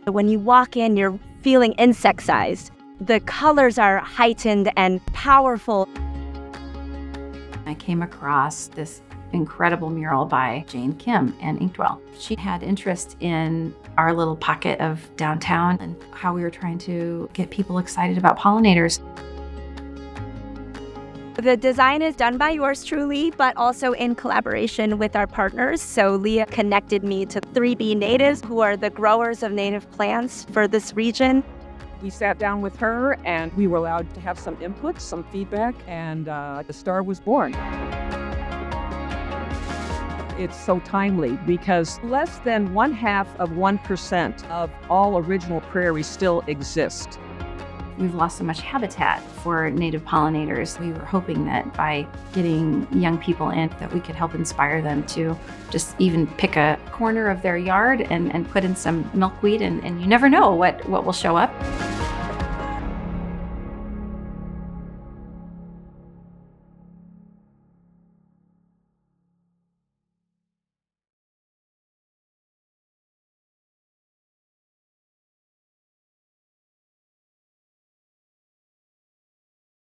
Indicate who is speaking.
Speaker 1: When you walk in, you're feeling insect-sized. The colors are heightened and powerful.
Speaker 2: I came across this incredible mural by Jane Kim and Inkwell. She had interest in our little pocket of downtown and how we were trying to get people excited about pollinators.
Speaker 1: The design is done by yours truly, but also in collaboration with our partners. So Leah connected me to 3B Natives, who are the growers of native plants for this region.
Speaker 3: We sat down with her and we were allowed to have some input, some feedback, and the star was born. It's so timely because less than 0.5% of all original prairies still exist.
Speaker 2: We've lost so much habitat for native pollinators. We were hoping that by getting young people in, that we could help inspire them to just even pick a corner of their yard and put in some milkweed, and you never know what will show up.